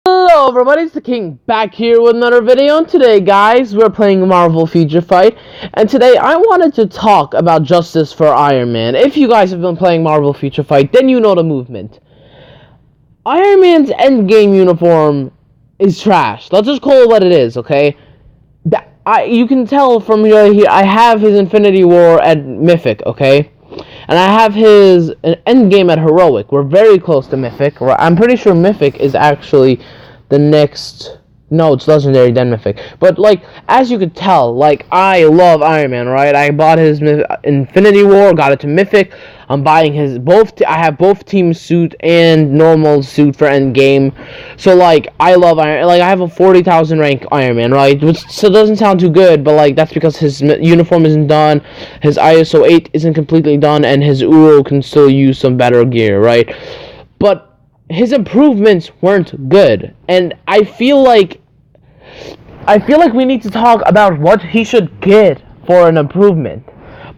Hello everybody, it's the King back here with another video, and today guys, we're playing Marvel Future Fight, and today I wanted to talk about Justice for Iron Man. If you guys have been playing Marvel Future Fight, then you know the movement. Iron Man's Endgame uniform is trash. Let's just call it what it is, okay? You can tell from here, I have his Infinity War at Mythic, okay? And I have his Endgame at Heroic. We're very close to Mythic. I'm pretty sure Mythic is actually the next... No, it's Legendary, then Mythic. But, as you could tell, I love Iron Man, right? I bought his Infinity War, got it to Mythic. I'm buying his I have both team suit and normal suit for Endgame. So, I love Iron... I have a 40,000 rank Iron Man, right? Which so doesn't sound too good, but, that's because his uniform isn't done, his ISO 8 isn't completely done, and his Uro can still use some better gear, right? But his improvements weren't good, and I feel like we need to talk about what he should get for an improvement.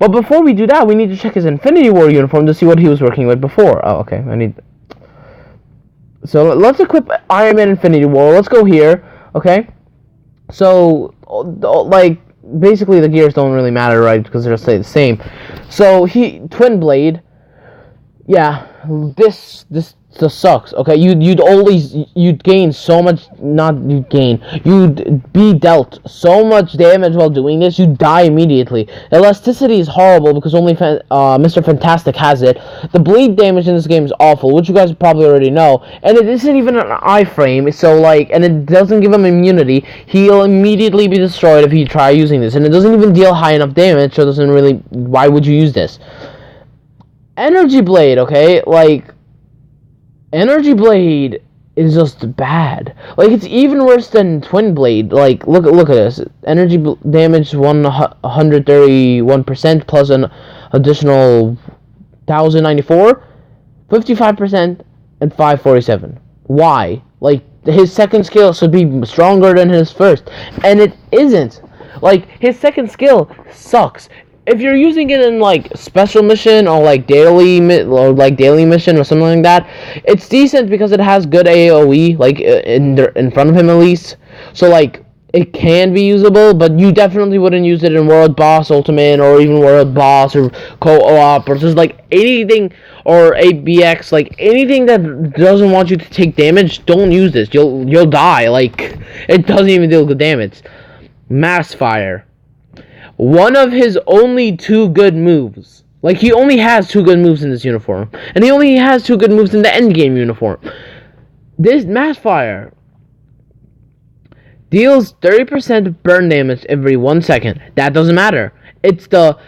But before we do that, we need to check his Infinity War uniform to see what he was working with before. Oh, okay. So let's equip Iron Man Infinity War. Let's go here. Okay. So basically the gears don't really matter, right? Because they'll stay the same. So Twin Blade. Yeah, this just sucks. Okay, you'd gain so much. You'd be dealt so much damage while doing this. You'd die immediately. Elasticity is horrible because only Mr. Fantastic has it. The bleed damage in this game is awful, which you guys probably already know. And it isn't even an iframe, so and it doesn't give him immunity. He'll immediately be destroyed if you try using this, and it doesn't even deal high enough damage. So it doesn't really. Why would you use this? Energy Blade, okay? Energy Blade is just bad. It's even worse than Twin Blade. Look at this. Energy damage 131% plus an additional 1,094, 55%, and 547. Why? His second skill should be stronger than his first, and it isn't. His second skill sucks. If you're using it in special mission or daily mission or something like that, it's decent because it has good AoE in front of him at least. So it can be usable, but you definitely wouldn't use it in World Boss Ultimate or even World Boss or Co-op or just anything, or ABX, anything that doesn't want you to take damage. Don't use this. You'll die. It doesn't even deal good damage. Mass Fire. One of his only two good moves. He only has two good moves in this uniform. And he only has two good moves in the Endgame uniform. This Mass Fire deals 30% burn damage every 1 second. That doesn't matter. It's the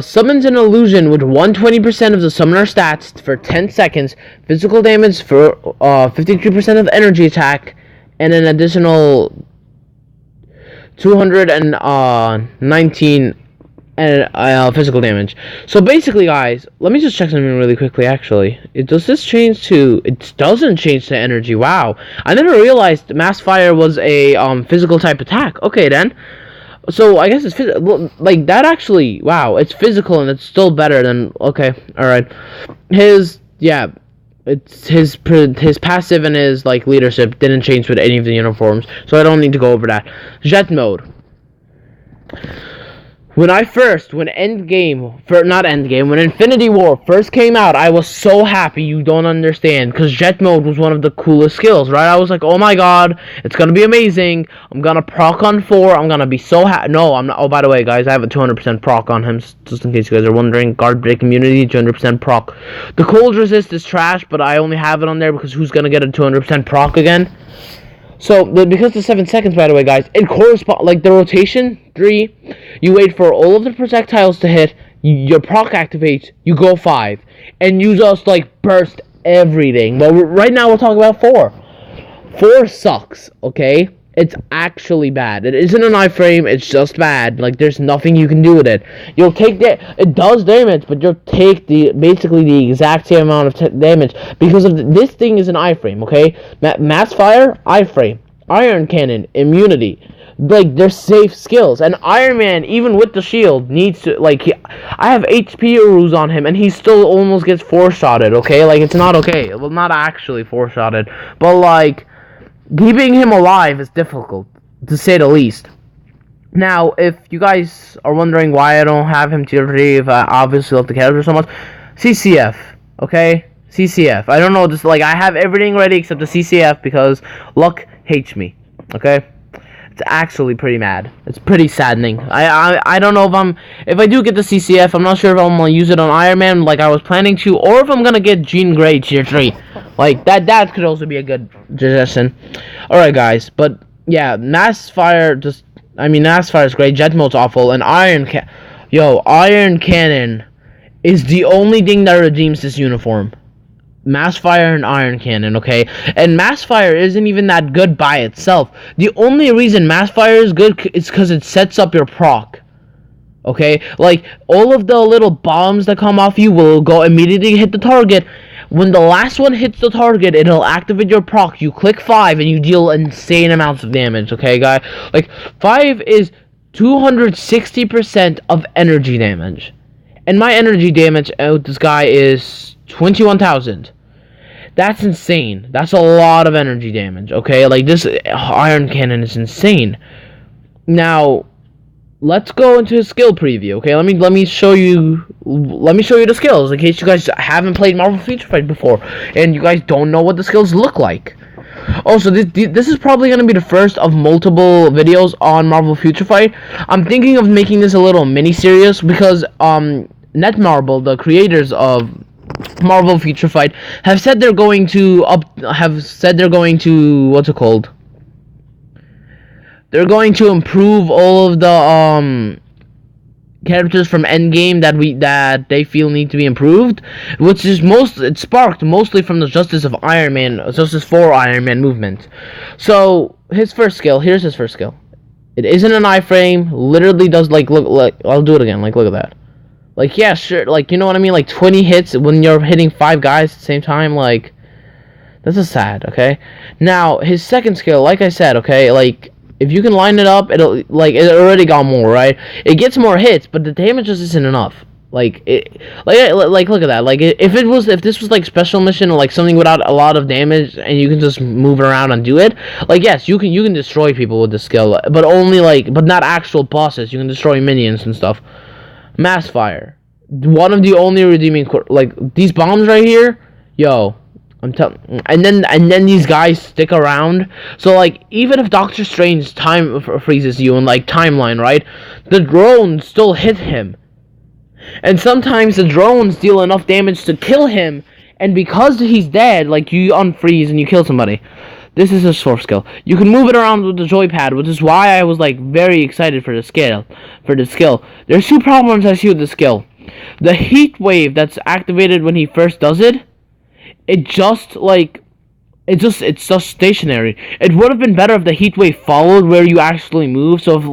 summons an illusion with 120% of the summoner stats for 10 seconds, physical damage for 53% of energy attack, and an additional 219 physical damage. So basically, guys, let me just check something really quickly. Actually, it doesn't change to energy. Wow, I never realized Mass Fire was a physical type attack. Okay, then. So I guess it's that actually. Wow, it's physical and it's still better than. Okay, all right. It's his passive and his leadership didn't change with any of the uniforms, so I don't need to go over that. Jet mode. When Infinity War first came out, I was so happy, you don't understand, because Jet Mode was one of the coolest skills, right? I was like, oh my god, it's gonna be amazing, I'm gonna proc on 4, I'm gonna be so happy. No, I'm not. Oh, by the way, guys, I have a 200% proc on him, just in case you guys are wondering. Guard break immunity, 200% proc. The cold resist is trash, but I only have it on there because who's gonna get a 200% proc again? So, because the 7 seconds, by the way, guys, it corresponds, the rotation 3, you wait for all of the projectiles to hit, your proc activates, you go 5, and you just, burst everything. But right now, we're talking about 4. 4 sucks, okay? It's actually bad. It isn't an iframe, it's just bad. There's nothing you can do with it. You'll take it does damage, but you'll take basically the exact same amount of damage because of this thing is an iframe, okay? Mass Fire, iframe. Iron Cannon, immunity. They're safe skills. And Iron Man, even with the shield, needs to, I have HP Urus on him, and he still almost gets 4-shotted, okay? It's not okay. Well, not actually 4-shotted, but, Keeping him alive is difficult, to say the least. Now, if you guys are wondering why I don't have him tier 3, if I obviously love the character so much, CCF, okay? CCF. I don't know, just like, I have everything ready except the CCF because Luck hates me, okay? It's actually pretty mad. It's pretty saddening. I don't know if I do get the CCF, I'm not sure if I'm gonna use it on Iron Man like I was planning to, or if I'm gonna get Jean Grey tier 3. Like, that could also be a good suggestion. Alright, guys, but yeah, Mass Fire is great, Jet Mode's awful, and Iron Cannon is the only thing that redeems this uniform. Mass Fire and Iron Cannon, okay? And Mass Fire isn't even that good by itself. The only reason Mass Fire is good is because it sets up your proc. Okay? Like, all of the little bombs that come off you will go immediately hit the target. When the last one hits the target, it'll activate your proc. You click 5 and you deal insane amounts of damage, okay, guy? Like, 5 is 260% of energy damage. And my energy damage out this guy is 21,000. That's insane. That's a lot of energy damage, okay? Like, this Iron Cannon is insane. Now, let's go into his skill preview, okay? Let me show you the skills in case you guys haven't played Marvel Future Fight before and you guys don't know what the skills look like. Also, this is probably going to be the first of multiple videos on Marvel Future Fight. I'm thinking of making this a little mini-series because Netmarble, the creators of Marvel Future Fight, have said they're going to what's it called? They're going to improve all of the characters from Endgame that they feel need to be improved, which is it's sparked mostly from the Justice for Iron Man movement. So here's his first skill. It isn't an iframe, literally does look, I'll do it again, look at that. Like, yeah, sure, you know what I mean? 20 hits when you're hitting 5 guys at the same time, this is sad, okay? Now, his second skill, like I said, okay, if you can line it up, it already got more, right? It gets more hits, but the damage just isn't enough. Look at that. If this was special mission or something without a lot of damage and you can just move around and do it, yes, you can destroy people with this skill, but only but not actual bosses. You can destroy minions and stuff. Mass Fire, one of the only redeeming these bombs right here, yo. I'm telling, and then these guys stick around. So even if Doctor Strange time freezes you in timeline, right? The drones still hit him, and sometimes the drones deal enough damage to kill him. And because he's dead, you unfreeze and you kill somebody. This is his fourth skill. You can move it around with the joypad, which is why I was very excited for the skill. There's 2 problems I see with the skill. The heat wave that's activated when he first does it, it's just stationary. It would have been better if the heat wave followed where you actually move. So if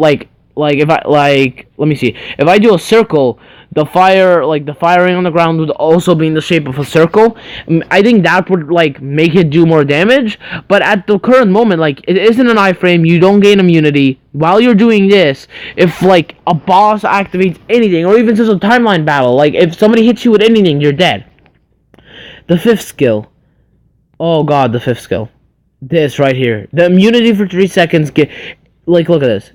let me see. If I do a circle, the firing on the ground would also be in the shape of a circle. I think that would make it do more damage. But at the current moment, it isn't an iframe. You don't gain immunity while you're doing this. If a boss activates anything, or even just a timeline battle, if somebody hits you with anything, you're dead. The 5th skill. Oh god, the 5th skill. This right here. The immunity for 3 seconds. Look at this.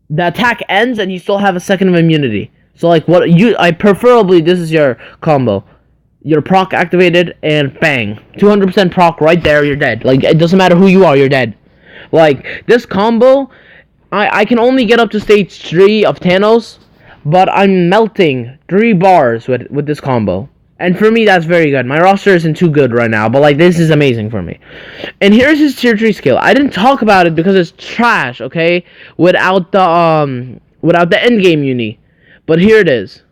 The attack ends and you still have a second of immunity. So preferably this is your combo. Your proc activated and bang. 200% proc right there, you're dead. It doesn't matter who you are, you're dead. This combo, I can only get up to stage 3 of Thanos, but I'm melting 3 bars with this combo. And for me, that's very good. My roster isn't too good right now, but this is amazing for me. And here's his tier 3 skill. I didn't talk about it because it's trash, okay? Without the Endgame uni. But here it is.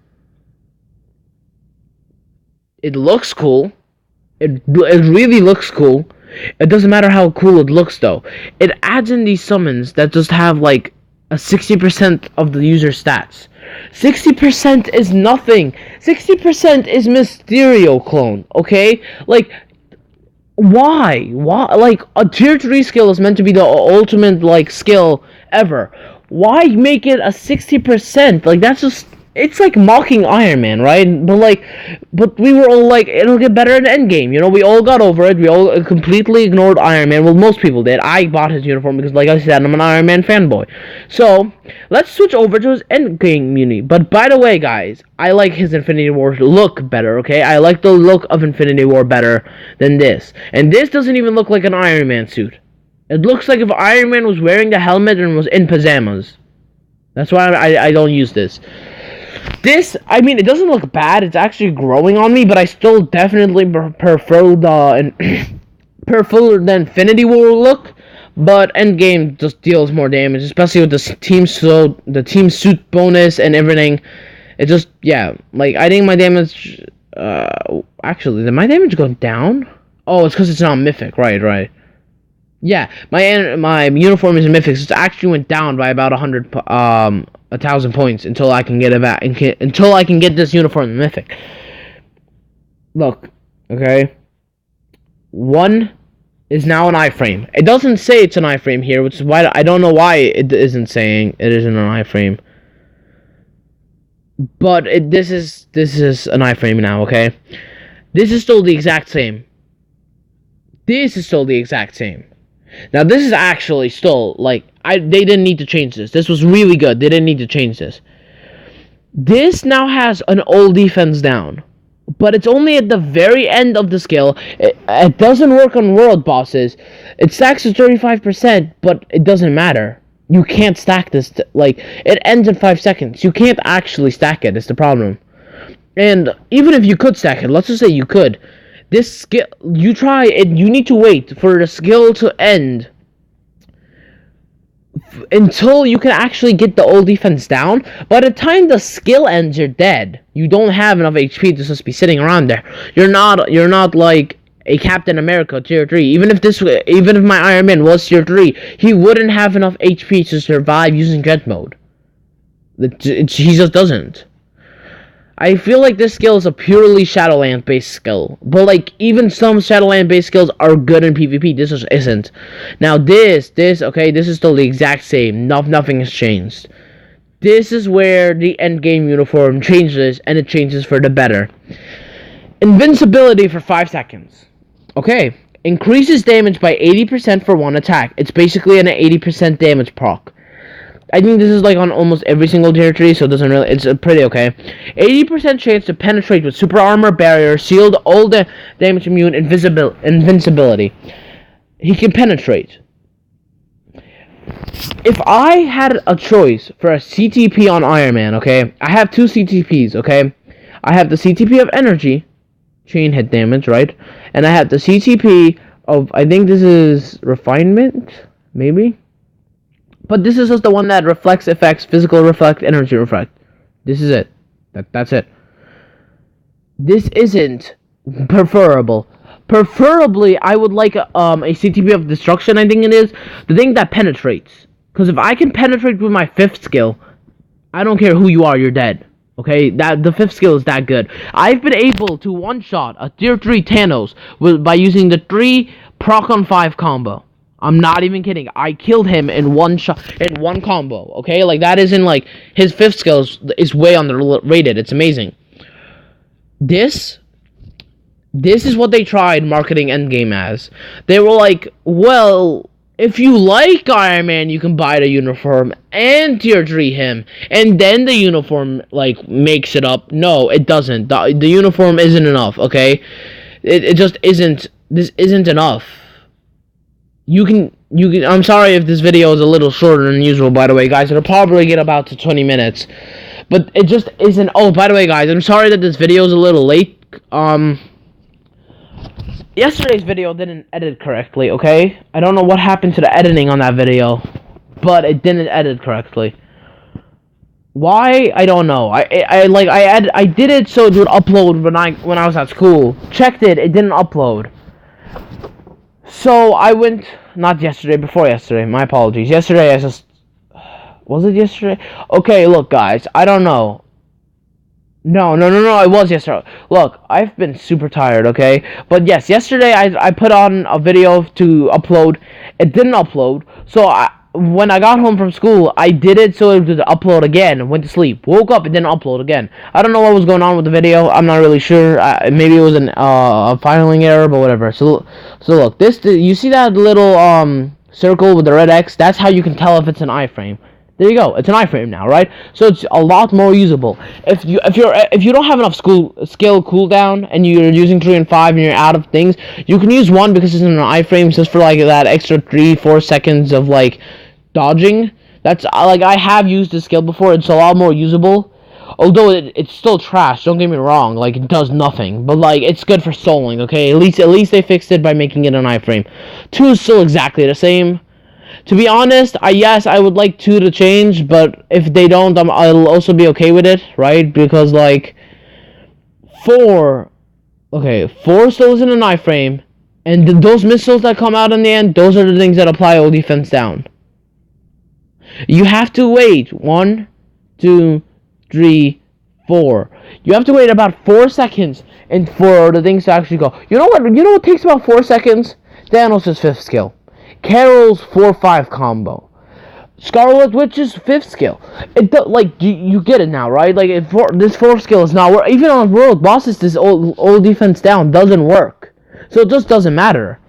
It looks cool. It really looks cool. It doesn't matter how cool it looks, though. It adds in these summons that just have, a 60% of the user's stats. 60% is nothing. 60% is Mysterio clone, okay? Why? A tier 3 skill is meant to be the ultimate, skill ever. Why make it a 60%? That's just it's like mocking Iron Man, right? But we were all like, it'll get better in Endgame. You know, we all got over it. We all completely ignored Iron Man. Well, most people did. I bought his uniform because, like I said, I'm an Iron Man fanboy. So let's switch over to his Endgame uni. But by the way, guys, I like his Infinity War look better. Okay, I like the look of Infinity War better than this. And this doesn't even look like an Iron Man suit. It looks like if Iron Man was wearing the helmet and was in pajamas. That's why I don't use this. This, I mean, it doesn't look bad. It's actually growing on me, but I still definitely prefer the Infinity War look. But Endgame just deals more damage, especially with the team suit bonus and everything. It just, yeah, like I think my damage. Actually, did my damage go down? Oh, it's because it's not mythic, right. Yeah, my uniform is a mythic. So it actually went down by about 1,000 points until I can get it back. Until I can get this uniform in mythic. Look, okay. 1 is now an iframe. It doesn't say it's an iframe here, which is why I don't know why it isn't saying it isn't an iframe. But this is an iframe now, okay. This is still the exact same. This is still the exact same. Now, this is actually still, like, they didn't need to change this. This was really good. They didn't need to change this. This now has an all defense down. But it's only at the very end of the skill. It doesn't work on world bosses. It stacks at 35%, but it doesn't matter. You can't stack this. Like, it ends in 5 seconds. You can't actually stack it. It's the problem. And even if you could stack it, let's just say you could. This skill, you try it, you need to wait for the skill to end until you can actually get the old defense down. By the time the skill ends, you're dead. You don't have enough HP to just be sitting around there. You're not like a Captain America tier 3. Even if my Iron Man was tier 3, he wouldn't have enough HP to survive using Dread mode. He just doesn't. I feel like this skill is a purely Shadowland based skill. But like even some Shadowland based skills are good in PvP. This just isn't. Now this is still the exact same. Nothing has changed. This is where the endgame uniform changes, and it changes for the better. Invincibility for 5 seconds. Okay. Increases damage by 80% for one attack. It's basically an 80% damage proc. I think this is like on almost every single tier 3, so it doesn't really, it's pretty okay. 80% chance to penetrate with super armor, barrier, shield, all the damage immune, invincibility. He can penetrate. If I had a choice for a CTP on Iron Man, okay, I have 2 CTPs, okay. I have the CTP of energy, chain hit damage, right, and I have the CTP of, I think this is refinement, maybe. But this is just the one that reflects effects, physical reflect, energy reflect. This is it. That's it. This isn't preferable. Preferably, I would like a CTP of destruction, I think it is. The thing that penetrates. Because if I can penetrate with my 5th skill, I don't care who you are, you're dead. Okay? The 5th skill is that good. I've been able to one-shot a tier 3 Thanos by using the 3 proc on 5 combo. I'm not even kidding. I killed him in one combo. Okay, like that isn't like his 5th skill is way underrated. It's amazing. This is what they tried marketing Endgame as. They were like, well, if you like Iron Man, you can buy the uniform and tier 3 him, and then the uniform like makes it up. No, it doesn't. The uniform isn't enough. Okay, it just isn't. This isn't enough. You can, I'm sorry if this video is a little shorter than usual, by the way, guys. It'll probably get about to 20 minutes. But it just isn't. Oh, by the way, guys, I'm sorry that this video is a little late. Yesterday's video didn't edit correctly, okay? I don't know what happened to the editing on that video, but it didn't edit correctly. Why? I don't know. I did it so it would upload when I was at school. Checked it, it didn't upload. So I went, not yesterday, before yesterday, my apologies. Yesterday I just, was it yesterday? Okay, look guys, I don't know. No, it was yesterday. Look, I've been super tired, okay? But yes, yesterday I put on a video to upload. It didn't upload. So when I got home from school, I did it so it would upload again. Went to sleep, woke up, and then upload again. I don't know what was going on with the video. I'm not really sure. Maybe it was a filing error, but whatever. So look, you see that little circle with the red X? That's how you can tell if it's an iframe. There you go. It's an iframe now, right? So it's a lot more usable. If you don't have enough skill cooldown and you're using 3 and 5 and you're out of things, you can use 1 because it's in an iframe just for like that extra 3-4 seconds of like dodging. That's like I have used this skill before. It's a lot more usable. Although it's still trash. Don't get me wrong. Like it does nothing, but like it's good for soloing. Okay, at least they fixed it by making it an iframe. 2 is still exactly the same. To be honest, yes, I would like 2 to change, but if they don't, I'll also be okay with it, right? Because, like, 4 still isn't an iframe, and those missiles that come out in the end, those are the things that apply all defense down. You have to wait 1, 2, 3, 4. You have to wait about 4 seconds and for the things to actually go. You know what takes about 4 seconds? Thanos' 5th skill. Carol's 4-5 combo. Scarlet Witch's 5th skill. You get it now, right? Like this 4th skill is not work. Even on world bosses, this old defense down doesn't work. So it just doesn't matter.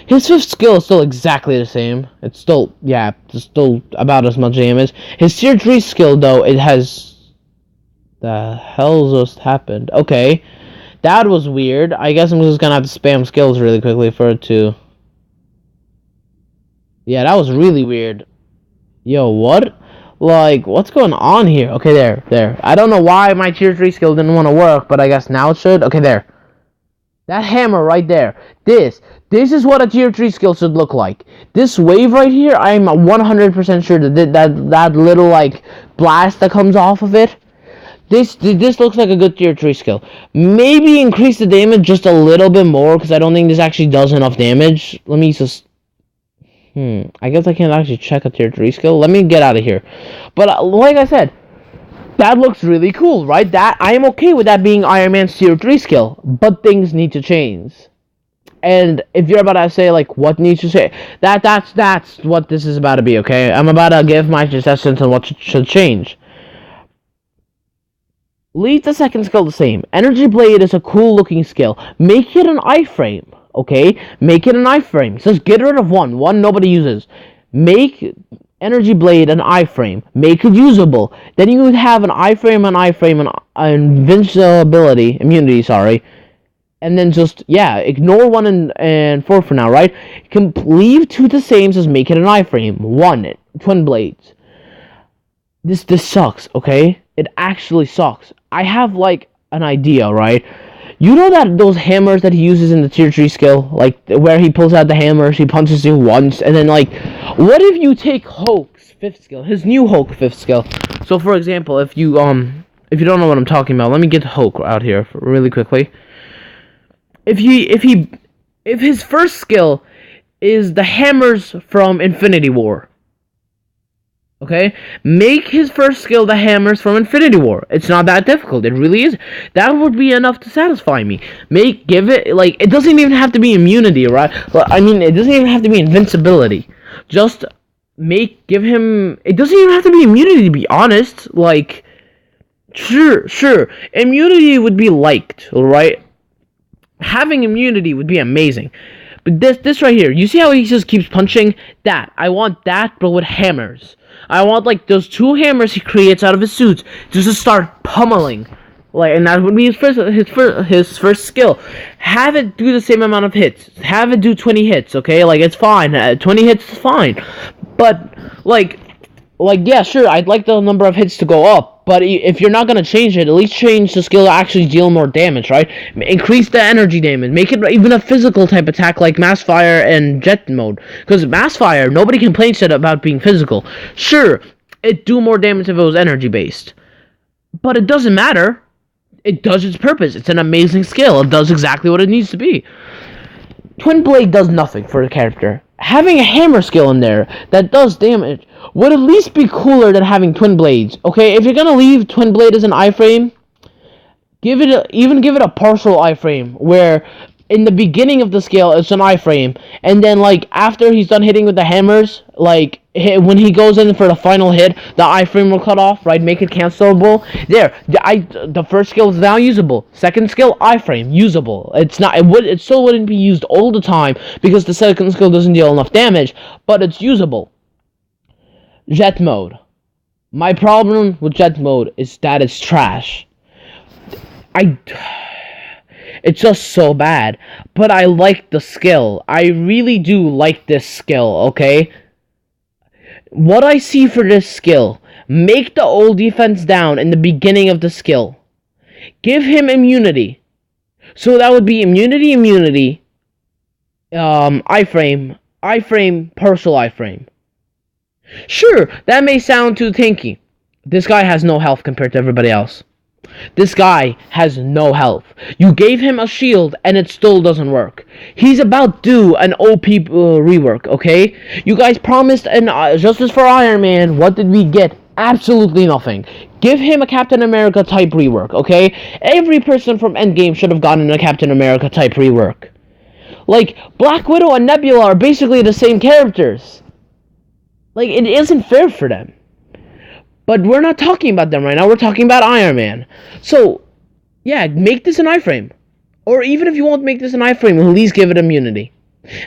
His 5th skill is still exactly the same. It's still about as much damage. His tier 3 skill though, it has. The hell just happened? Okay, that was weird. I guess I'm just gonna have to spam skills really quickly for it to. Yeah, that was really weird. Yo, what? Like, what's going on here? Okay, there. I don't know why my tier 3 skill didn't want to work, but I guess now it should. Okay, there. That hammer right there. This is what a tier 3 skill should look like. This wave right here, I'm 100% sure that little, like, blast that comes off of it, this looks like a good tier 3 skill. Maybe increase the damage just a little bit more, because I don't think this actually does enough damage. Let me just... I guess I can't actually check a tier 3 skill. Let me get out of here. But like I said, that looks really cool, right? I am okay with that being Iron Man's tier 3 skill. But things need to change. And if you're about to say, like, what needs to change, that's what this is about to be, okay? I'm about to give my suggestions on what should change. Leave the 2nd skill the same. Energy Blade is a cool looking skill. Make it an iframe. Okay, make it an iframe. Just get rid of 1. 1 nobody uses. Make Energy Blade an iframe. Make it usable. Then you would have an iframe, an invincibility, immunity, sorry. And then just, ignore 1 and 4 for now, right? Leave 2 the same, just make it an iframe. 1, Twin Blades. This sucks, okay? It actually sucks. I have, like, an idea, right? You know that those hammers that he uses in the tier 3 skill, like where he pulls out the hammers, he punches you once, and then like, what if you take Hulk's 5th skill, his new Hulk 5th skill? So for example, if you don't know what I'm talking about, let me get Hulk out here really quickly. If his first skill is the hammers from Infinity War. Okay? Make his first skill the hammers from Infinity War. It's not that difficult. It really is. That would be enough to satisfy me. Give it, like, it doesn't even have to be immunity, right? I mean, it doesn't even have to be invincibility. Just give him, it doesn't even have to be immunity, to be honest. Like, sure. Immunity would be liked, alright? Having immunity would be amazing. But this right here, you see how he just keeps punching? I want that, but with hammers. I want, like, those 2 hammers he creates out of his suits just to start pummeling. Like, and that would be his first skill. Have it do the same amount of hits. Have it do 20 hits, okay? Like, it's fine. 20 hits is fine. But, yeah, sure, I'd like the number of hits to go up. But if you're not going to change it, at least change the skill to actually deal more damage, right? Increase the energy damage. Make it even a physical type attack like Mass Fire and Jet mode. Because Mass Fire, nobody complains about being physical. Sure, it'd do more damage if it was energy based. But it doesn't matter. It does its purpose. It's an amazing skill. It does exactly what it needs to be. Twin Blade does nothing for the character. Having a hammer skill in there that does damage would at least be cooler than having Twin Blades. Okay, if you're gonna leave Twin Blade as an iframe, give it a partial iframe where in the beginning of the skill, it's an iframe, and then like after he's done hitting with the hammers, like when he goes in for the final hit, the iframe will cut off, right? Make it cancelable. There, the first skill is now usable. Second skill, iframe, usable. It's not. It still wouldn't be used all the time because the second skill doesn't deal enough damage, but it's usable. Jet mode. My problem with jet mode is that it's trash. It's just so bad. But I like the skill. I really do like this skill, okay? What I see for this skill, make the old defense down in the beginning of the skill. Give him immunity. So that would be immunity, iframe, partial iframe. Sure, that may sound too tanky. This guy has no health compared to everybody else. This guy has no health. You gave him a shield and it still doesn't work. He's about due an OP rework, okay? You guys promised an Justice for Iron Man. What did we get? Absolutely nothing. Give him a Captain America type rework, okay? Every person from Endgame should have gotten a Captain America type rework. Like, Black Widow and Nebula are basically the same characters. Like, it isn't fair for them. But we're not talking about them right now. We're talking about Iron Man. So, yeah, make this an iframe. Or even if you won't make this an iframe, at least give it immunity.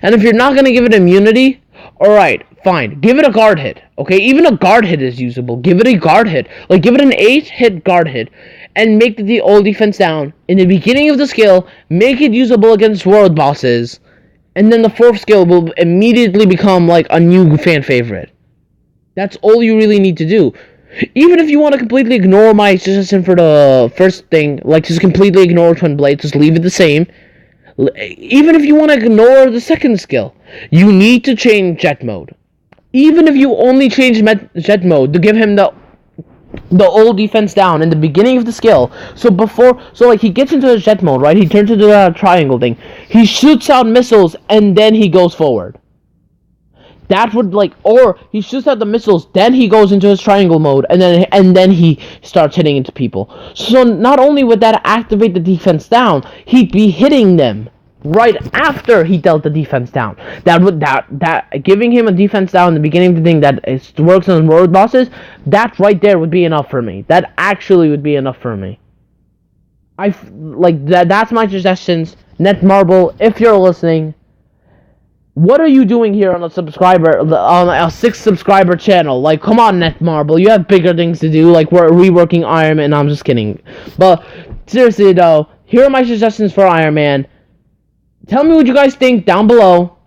And if you're not going to give it immunity, alright, fine. Give it a guard hit. Okay, even a guard hit is usable. Give it a guard hit. Like, give it an 8-hit guard hit. And make the old defense down. In the beginning of the skill, make it usable against world bosses. And then the fourth skill will immediately become, like, a new fan favorite. That's all you really need to do. Even if you want to completely ignore my suggestion for the first thing, like just completely ignore Twin Blades, just leave it the same. Even if you want to ignore the second skill, you need to change jet mode. Even if you only change jet mode to give him the old defense down in the beginning of the skill. So like he gets into his jet mode, right? He turns into the triangle thing. He shoots out missiles and then he goes forward. That would or he shoots out the missiles, then he goes into his triangle mode, and then he starts hitting into people. So not only would that activate the defense down, he'd be hitting them right after he dealt the defense down. That giving him a defense down in the beginning of the thing that works on world bosses, that right there would be enough for me. That actually would be enough for me. That's my suggestions. Netmarble, if you're listening. What are you doing here on a 6 subscriber channel? Like, come on, Netmarble, you have bigger things to do. Like, we're reworking Iron Man. No, I'm just kidding. But seriously though, here are my suggestions for Iron Man. Tell me what you guys think down below.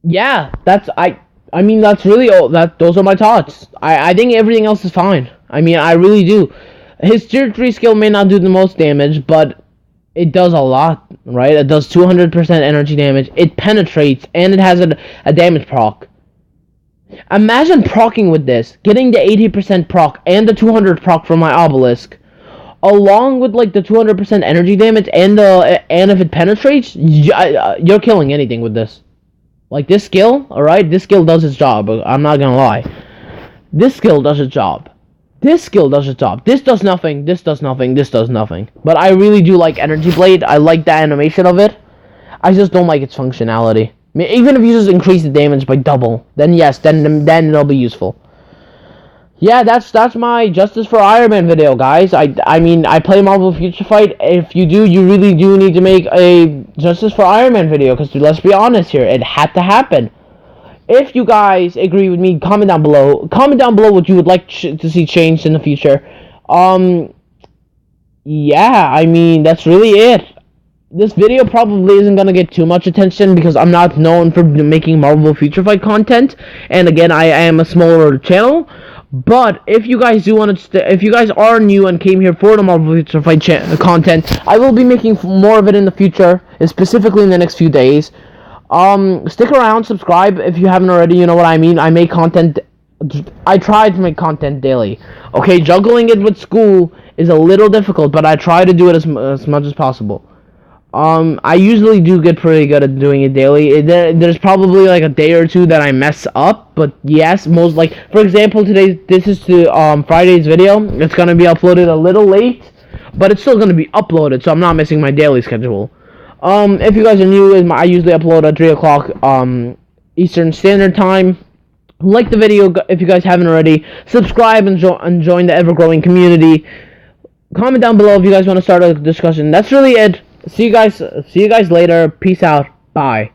Yeah, that's really all. Those are my thoughts. I think everything else is fine. I mean, I really do. His tier 3 skill may not do the most damage, but it does a lot, right? It does 200% energy damage. It penetrates, and it has a damage proc. Imagine procking with this, getting the 80% proc and the 200 proc from my obelisk, along with the 200% energy damage and if it penetrates, you're killing anything with this. Like this skill, alright? This skill does its job. I'm not gonna lie. This skill does its job. This skill does its job. This does nothing. This does nothing. This does nothing. But I really do like Energy Blade. I like the animation of it. I just don't like its functionality. I mean, even if you just increase the damage by double, then yes, then it'll be useful. Yeah, that's my Justice for Iron Man video, guys. I mean, I play Marvel Future Fight. If you do, you really do need to make a Justice for Iron Man video, because let's be honest here, it had to happen. If you guys agree with me, comment down below. Comment down below what you would like to see changed in the future. Yeah, I mean, that's really it. This video probably isn't going to get too much attention because I'm not known for making Marvel Future Fight content. And again, I am a smaller channel. But if you guys do want to, if you guys are new and came here for the Marvel Future Fight content, I will be making more of it in the future, and specifically in the next few days. Stick around, subscribe if you haven't already, you know what I mean. I make content, I try to make content daily. Okay, juggling it with school is a little difficult, but I try to do it as much as possible. I usually do get pretty good at doing it daily. There's probably a day or two that I mess up, but yes, for example, this is Friday's video. It's gonna be uploaded a little late, but it's still gonna be uploaded, so I'm not missing my daily schedule. If you guys are new, I usually upload at 3 o'clock Eastern Standard Time. Like the video if you guys haven't already. Subscribe and join the ever-growing community. Comment down below if you guys want to start a discussion. That's really it. See you guys later. Peace out. Bye.